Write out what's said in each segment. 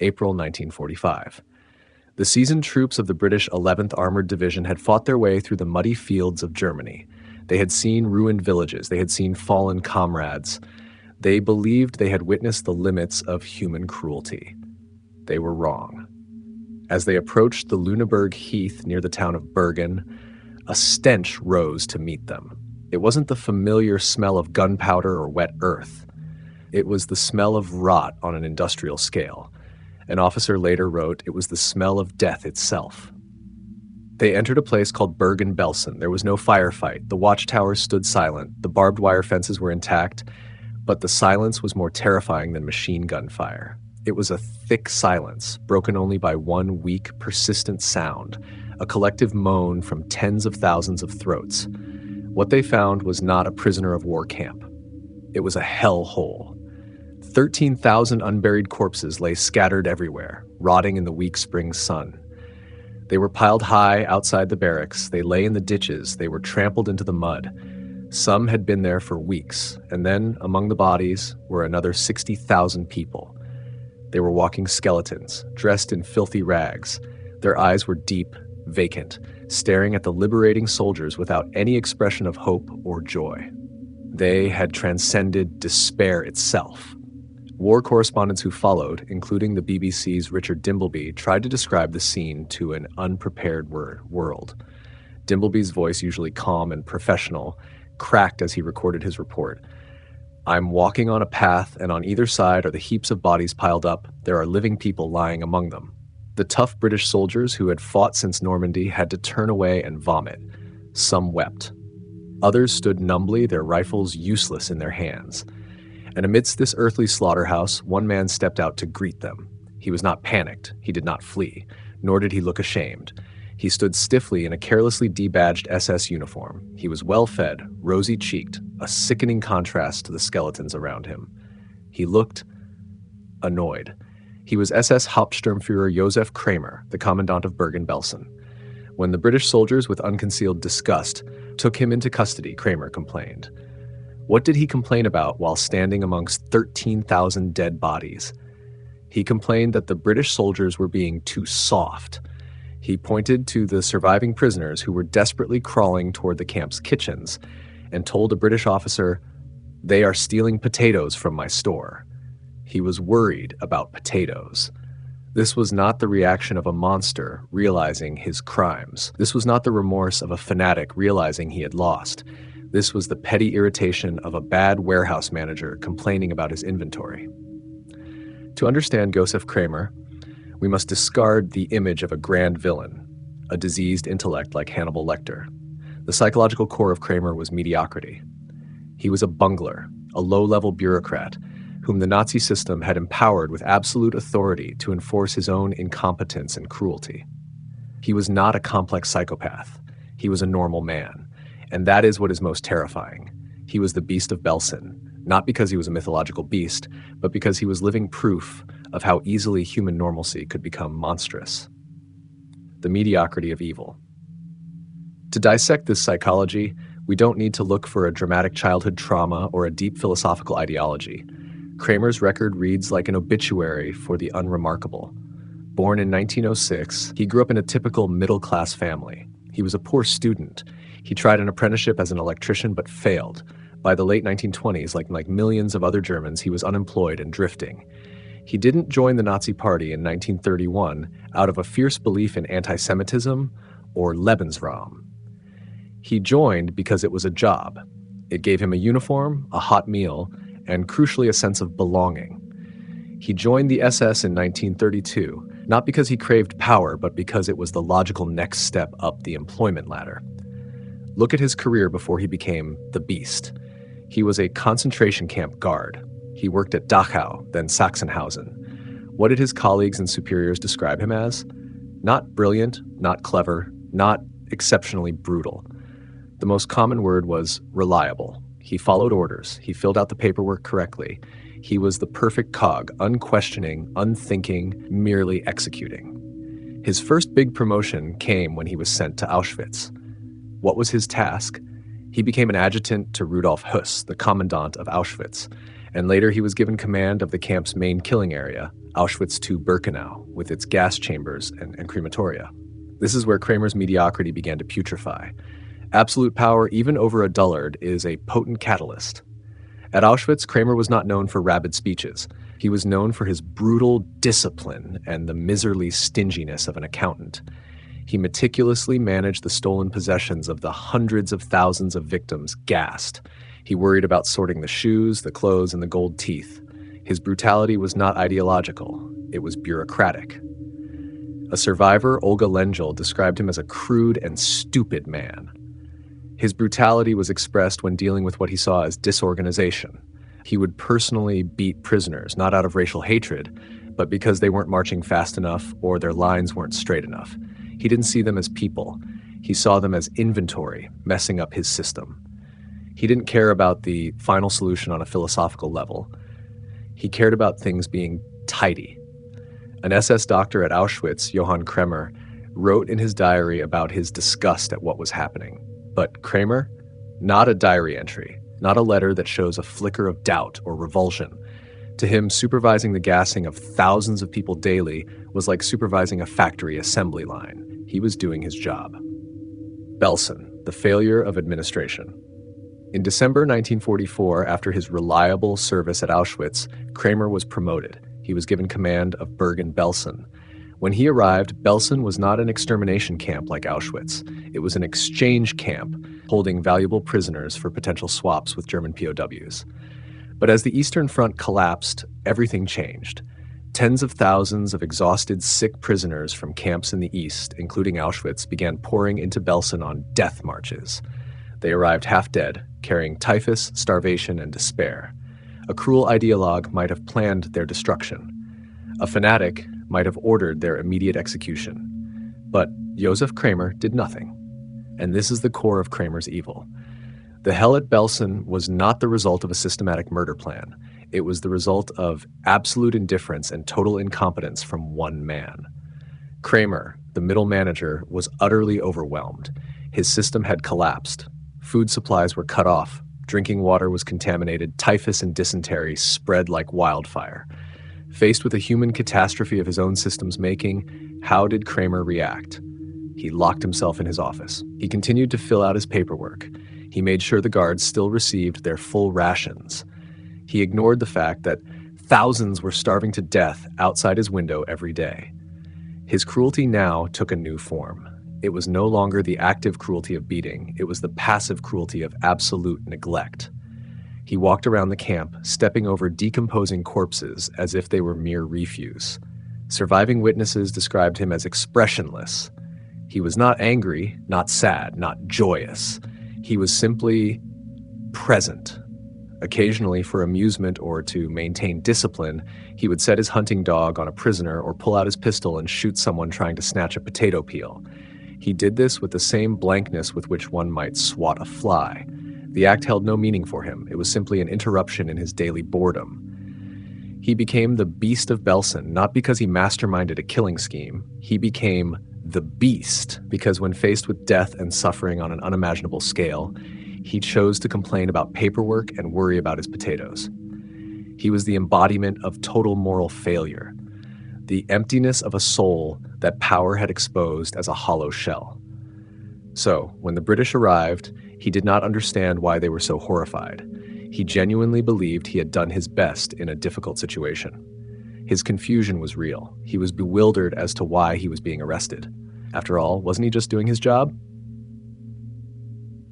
April 1945. The seasoned troops of the British 11th Armored Division had fought their way through the muddy fields of Germany. They had seen ruined villages. They had seen fallen comrades. They believed they had witnessed the limits of human cruelty. They were wrong. As they approached the Lüneburg Heath near the town of Bergen, a stench rose to meet them. It wasn't the familiar smell of gunpowder or wet earth. It was the smell of rot on an industrial scale. An officer later wrote, it was the smell of death itself. They entered a place called Bergen-Belsen. There was no firefight. The watchtowers stood silent. The barbed wire fences were intact, but the silence was more terrifying than machine gun fire. It was a thick silence, broken only by one weak, persistent sound, a collective moan from tens of thousands of throats. What they found was not a prisoner of war camp. It was a hell hole. 13,000 unburied corpses lay scattered everywhere, rotting in the weak spring sun. They were piled high outside the barracks. They lay in the ditches. They were trampled into the mud. Some had been there for weeks, and then among the bodies were another 60,000 people. They were walking skeletons, dressed in filthy rags. Their eyes were deep, vacant, staring at the liberating soldiers without any expression of hope or joy. They had transcended despair itself. War correspondents who followed, including the BBC's Richard Dimbleby, tried to describe the scene to an unprepared world. Dimbleby's voice, usually calm and professional, cracked as he recorded his report. I'm walking on a path, and on either side are the heaps of bodies piled up. There are living people lying among them. The tough British soldiers who had fought since Normandy had to turn away and vomit. Some wept. Others stood numbly, their rifles useless in their hands. And amidst this earthly slaughterhouse, one man stepped out to greet them. He was not panicked. He did not flee, nor did he look ashamed. He stood stiffly in a carelessly debadged SS uniform. He was well-fed, rosy-cheeked, a sickening contrast to the skeletons around him. He looked annoyed. He was SS Hauptsturmführer Josef Kramer, the Commandant of Bergen-Belsen. When the British soldiers, with unconcealed disgust, took him into custody, Kramer complained. What did he complain about while standing amongst 13,000 dead bodies? He complained that the British soldiers were being too soft. He pointed to the surviving prisoners who were desperately crawling toward the camp's kitchens and told a British officer, "They are stealing potatoes from my store." He was worried about potatoes. This was not the reaction of a monster realizing his crimes. This was not the remorse of a fanatic realizing he had lost. This was the petty irritation of a bad warehouse manager complaining about his inventory. To understand Josef Kramer, we must discard the image of a grand villain, a diseased intellect like Hannibal Lecter. The psychological core of Kramer was mediocrity. He was a bungler, a low-level bureaucrat, whom the Nazi system had empowered with absolute authority to enforce his own incompetence and cruelty. He was not a complex psychopath. He was a normal man. And that is what is most terrifying. He was the beast of Belsen, not because he was a mythological beast, but because he was living proof of how easily human normalcy could become monstrous. The mediocrity of evil. To dissect this psychology, we don't need to look for a dramatic childhood trauma or a deep philosophical ideology. Kramer's record reads like an obituary for the unremarkable. Born in 1906, he grew up in a typical middle-class family. He was a poor student. He tried an apprenticeship as an electrician but failed. By the late 1920s, like millions of other Germans, he was unemployed and drifting. He didn't join the Nazi Party in 1931 out of a fierce belief in anti-Semitism or Lebensraum. He joined because it was a job. It gave him a uniform, a hot meal, and crucially a sense of belonging. He joined the SS in 1932, not because he craved power, but because it was the logical next step up the employment ladder. Look at his career before he became the Beast. He was a concentration camp guard. He worked at Dachau, then Sachsenhausen. What did his colleagues and superiors describe him as? Not brilliant, not clever, not exceptionally brutal. The most common word was reliable. He followed orders. He filled out the paperwork correctly. He was the perfect cog, unquestioning, unthinking, merely executing. His first big promotion came when he was sent to Auschwitz. What was his task? He became an adjutant to Rudolf Höss, the commandant of Auschwitz, and later he was given command of the camp's main killing area, Auschwitz to Birkenau, with its gas chambers and crematoria. This is where Kramer's mediocrity began to putrefy. Absolute power, even over a dullard, is a potent catalyst. At Auschwitz, Kramer was not known for rabid speeches. He was known for his brutal discipline and the miserly stinginess of an accountant. He meticulously managed the stolen possessions of the hundreds of thousands of victims gassed. He worried about sorting the shoes, the clothes, and the gold teeth. His brutality was not ideological, it was bureaucratic. A survivor, Olga Lengyel, described him as a crude and stupid man. His brutality was expressed when dealing with what he saw as disorganization. He would personally beat prisoners, not out of racial hatred, but because they weren't marching fast enough or their lines weren't straight enough. He didn't see them as people. He saw them as inventory, messing up his system. He didn't care about the final solution on a philosophical level. He cared about things being tidy. An SS doctor at Auschwitz, Johann Kramer, wrote in his diary about his disgust at what was happening. But Kramer, not a diary entry, not a letter that shows a flicker of doubt or revulsion. To him, supervising the gassing of thousands of people daily was like supervising a factory assembly line. He was doing his job. Belsen, the failure of administration. In December 1944, after his reliable service at Auschwitz, Kramer was promoted. He was given command of Bergen-Belsen. When he arrived, Belsen was not an extermination camp like Auschwitz. It was an exchange camp holding valuable prisoners for potential swaps with German POWs. But as the Eastern Front collapsed, everything changed. Tens of thousands of exhausted, sick prisoners from camps in the East, including Auschwitz, began pouring into Belsen on death marches. They arrived half dead, carrying typhus, starvation, and despair. A cruel ideologue might have planned their destruction. A fanatic might have ordered their immediate execution. But Josef Kramer did nothing. And this is the core of Kramer's evil. The hell at Belsen was not the result of a systematic murder plan. It was the result of absolute indifference and total incompetence from one man. Kramer, the middle manager, was utterly overwhelmed. His system had collapsed. Food supplies were cut off. Drinking water was contaminated. Typhus and dysentery spread like wildfire. Faced with a human catastrophe of his own system's making, how did Kramer react? He locked himself in his office. He continued to fill out his paperwork. He made sure the guards still received their full rations. He ignored the fact that thousands were starving to death outside his window every day. His cruelty now took a new form. It was no longer the active cruelty of beating. It was the passive cruelty of absolute neglect. He walked around the camp, stepping over decomposing corpses as if they were mere refuse. Surviving witnesses described him as expressionless. He was not angry, not sad, not joyous. He was simply present. Occasionally, for amusement or to maintain discipline, he would set his hunting dog on a prisoner or pull out his pistol and shoot someone trying to snatch a potato peel. He did this with the same blankness with which one might swat a fly. The act held no meaning for him. It was simply an interruption in his daily boredom. He became the Beast of Belsen, not because he masterminded a killing scheme. He became the Beast because when faced with death and suffering on an unimaginable scale, he chose to complain about paperwork and worry about his potatoes. He was the embodiment of total moral failure, the emptiness of a soul that power had exposed as a hollow shell. So, when the British arrived, he did not understand why they were so horrified. He genuinely believed he had done his best in a difficult situation. His confusion was real. He was bewildered as to why he was being arrested. After all, wasn't he just doing his job?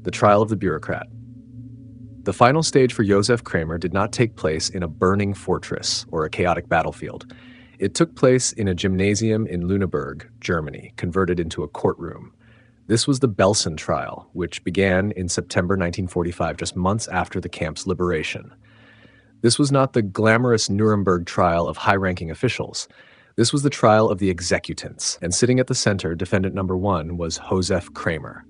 The trial of the bureaucrat. The final stage for Josef Kramer did not take place in a burning fortress or a chaotic battlefield. It took place in a gymnasium in Lüneburg, Germany, converted into a courtroom. This was the Belsen trial, which began in September 1945, just months after the camp's liberation. This was not the glamorous Nuremberg trial of high-ranking officials. This was the trial of the executants, and sitting at the center, defendant number one, was Josef Kramer.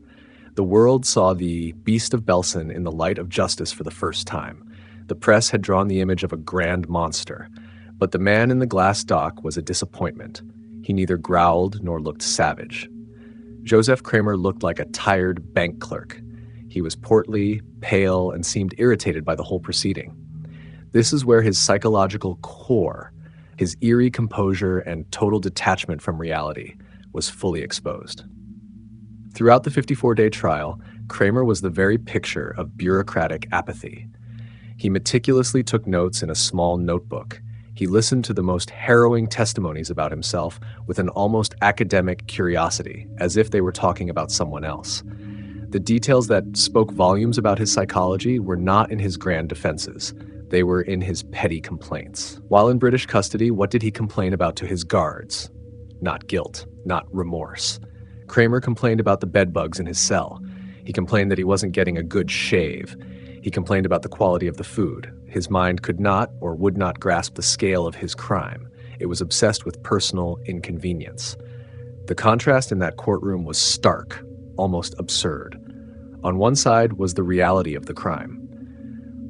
The world saw the Beast of Belsen in the light of justice for the first time. The press had drawn the image of a grand monster, but the man in the glass dock was a disappointment. He neither growled nor looked savage. Josef Kramer looked like a tired bank clerk. He was portly, pale, and seemed irritated by the whole proceeding. This is where his psychological core, His eerie composure and total detachment from reality was fully exposed. Throughout the 54-day trial, Kramer was the very picture of bureaucratic apathy. He meticulously took notes in a small notebook. He listened to the most harrowing testimonies about himself with an almost academic curiosity, as if they were talking about someone else. The details that spoke volumes about his psychology were not in his grand defenses. They were in his petty complaints. While in British custody, what did he complain about to his guards? Not guilt, not remorse. Kramer complained about the bedbugs in his cell. He complained that he wasn't getting a good shave. He complained about the quality of the food. His mind could not or would not grasp the scale of his crime. It was obsessed with personal inconvenience. The contrast in that courtroom was stark, almost absurd. On one side was the reality of the crime.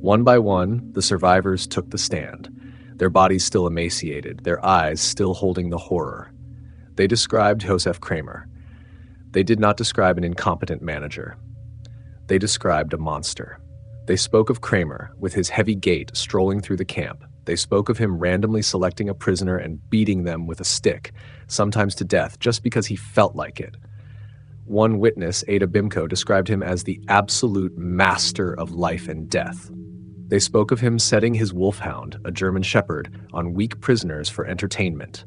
One by one, the survivors took the stand, their bodies still emaciated, their eyes still holding the horror. They described Josef Kramer. They did not describe an incompetent manager. They described a monster. They spoke of Kramer, with his heavy gait, strolling through the camp. They spoke of him randomly selecting a prisoner and beating them with a stick, sometimes to death, just because he felt like it. One witness, Ada Bimco, described him as the absolute master of life and death. They spoke of him setting his wolfhound, a German shepherd, on weak prisoners for entertainment.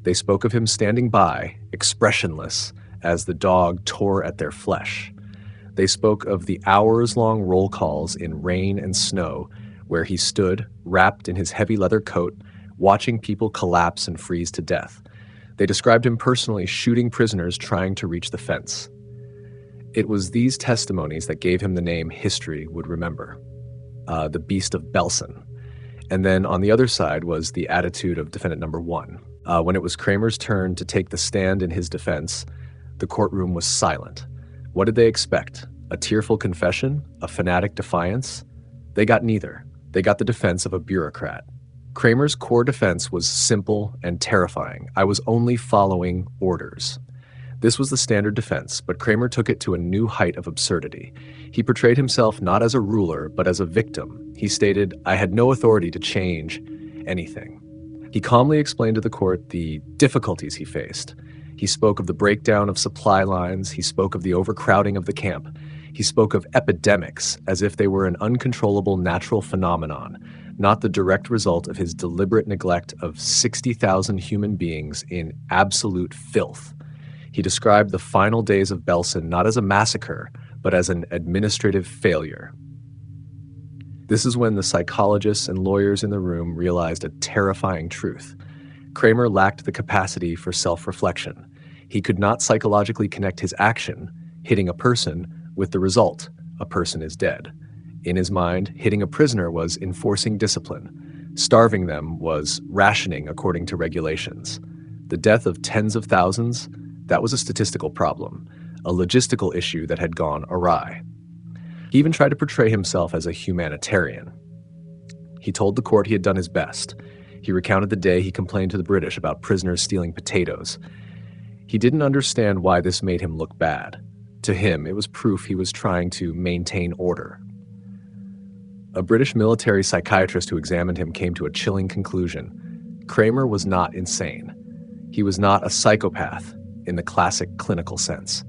They spoke of him standing by, expressionless, as the dog tore at their flesh. They spoke of the hours-long roll calls in rain and snow, where he stood, wrapped in his heavy leather coat, watching people collapse and freeze to death. They described him personally shooting prisoners trying to reach the fence. It was these testimonies that gave him the name history would remember, the Beast of Belsen. And then on the other side was the attitude of defendant number one. When it was Kramer's turn to take the stand in his defense, the courtroom was silent. What did they expect? A tearful confession? A fanatic defiance? They got neither. They got the defense of a bureaucrat. Kramer's core defense was simple and terrifying. I was only following orders. This was the standard defense, but Kramer took it to a new height of absurdity. He portrayed himself not as a ruler, but as a victim. He stated, "I had no authority to change anything." He calmly explained to the court the difficulties he faced. He spoke of the breakdown of supply lines. He spoke of the overcrowding of the camp. He spoke of epidemics as if they were an uncontrollable natural phenomenon, not the direct result of his deliberate neglect of 60,000 human beings in absolute filth. He described the final days of Belsen not as a massacre, but as an administrative failure. This is when the psychologists and lawyers in the room realized a terrifying truth. Kramer lacked the capacity for self-reflection. He could not psychologically connect his action, hitting a person, with the result, a person is dead. In his mind, hitting a prisoner was enforcing discipline. Starving them was rationing according to regulations. The death of tens of thousands, that was a statistical problem, a logistical issue that had gone awry. He even tried to portray himself as a humanitarian. He told the court he had done his best. He recounted the day he complained to the British about prisoners stealing potatoes. He didn't understand why this made him look bad. To him, it was proof he was trying to maintain order. A British military psychiatrist who examined him came to a chilling conclusion. Kramer was not insane. He was not a psychopath in the classic clinical sense.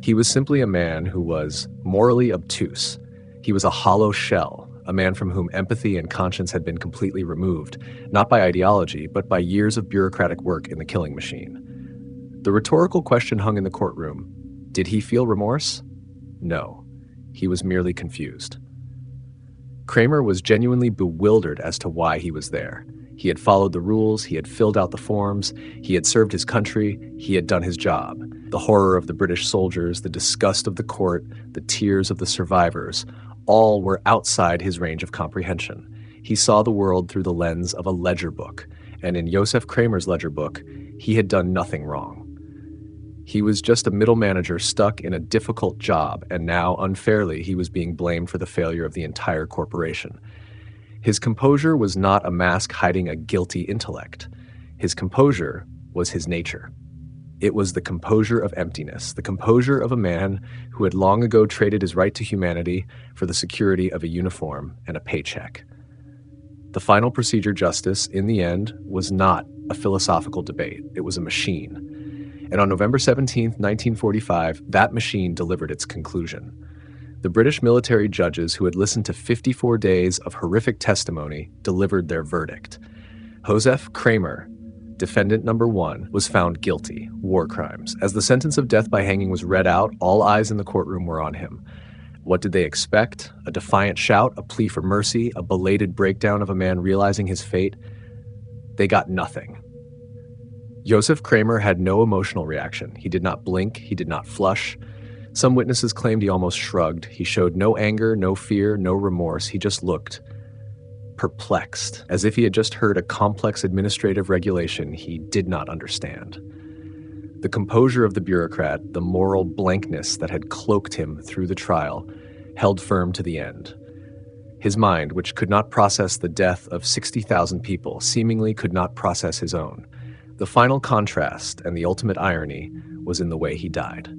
He was simply a man who was morally obtuse. He was a hollow shell, a man from whom empathy and conscience had been completely removed, not by ideology, but by years of bureaucratic work in the killing machine. The rhetorical question hung in the courtroom. Did he feel remorse? No. He was merely confused. Kramer was genuinely bewildered as to why he was there. He had followed the rules, he had filled out the forms, he had served his country, he had done his job. The horror of the British soldiers, the disgust of the court, the tears of the survivors, all were outside his range of comprehension. He saw the world through the lens of a ledger book, and in Josef Kramer's ledger book, he had done nothing wrong. He was just a middle manager stuck in a difficult job, and now, unfairly, he was being blamed for the failure of the entire corporation. His composure was not a mask hiding a guilty intellect. His composure was his nature. It was the composure of emptiness, the composure of a man who had long ago traded his right to humanity for the security of a uniform and a paycheck. The final procedure justice, in the end, was not a philosophical debate. It was a machine. And on November 17, 1945, that machine delivered its conclusion. The British military judges who had listened to 54 days of horrific testimony delivered their verdict. Josef Kramer, defendant number 1, was found guilty, war crimes. As the sentence of death by hanging was read out, all eyes in the courtroom were on him. What did they expect? A defiant shout, a plea for mercy, a belated breakdown of a man realizing his fate? They got nothing. Josef Kramer had no emotional reaction. He did not blink, he did not flush. Some witnesses claimed he almost shrugged. He showed no anger, no fear, no remorse. He just looked perplexed, as if he had just heard a complex administrative regulation he did not understand. The composure of the bureaucrat, the moral blankness that had cloaked him through the trial, held firm to the end. His mind, which could not process the death of 60,000 people, seemingly could not process his own. The final contrast and the ultimate irony was in the way he died.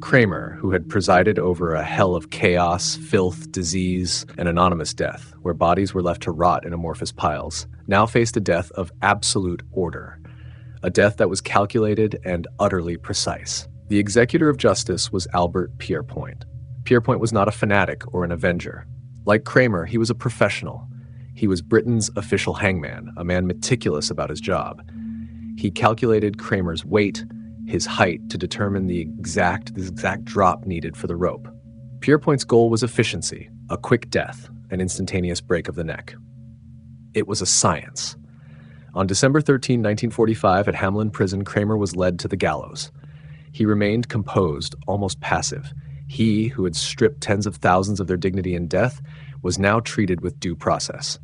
Kramer, who had presided over a hell of chaos, filth, disease, and anonymous death, where bodies were left to rot in amorphous piles, now faced a death of absolute order, a death that was calculated and utterly precise. The executor of justice was Albert Pierrepoint. Pierrepoint was not a fanatic or an avenger. Like Kramer, he was a professional. He was Britain's official hangman, a man meticulous about his job. He calculated Kramer's weight, his height, to determine the exact drop needed for the rope. Pierrepoint's goal was efficiency, a quick death, an instantaneous break of the neck. It was a science. On December 13, 1945, at Hamelin Prison, Kramer was led to the gallows. He remained composed, almost passive. He, who had stripped tens of thousands of their dignity in death, was now treated with due process.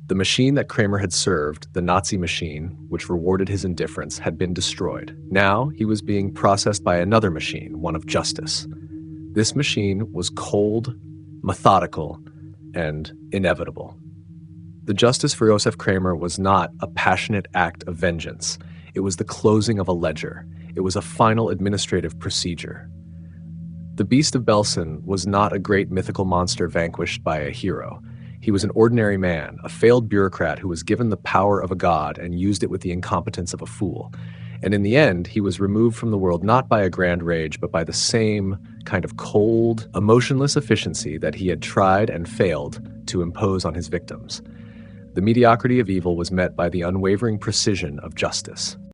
The machine that Kramer had served, the Nazi machine, which rewarded his indifference, had been destroyed. Now he was being processed by another machine, one of justice. This machine was cold, methodical, and inevitable. The justice for Josef Kramer was not a passionate act of vengeance. It was the closing of a ledger. It was a final administrative procedure. The Beast of Belsen was not a great mythical monster vanquished by a hero. He was an ordinary man, a failed bureaucrat who was given the power of a god and used it with the incompetence of a fool. And in the end, he was removed from the world not by a grand rage, but by the same kind of cold, emotionless efficiency that he had tried and failed to impose on his victims. The mediocrity of evil was met by the unwavering precision of justice.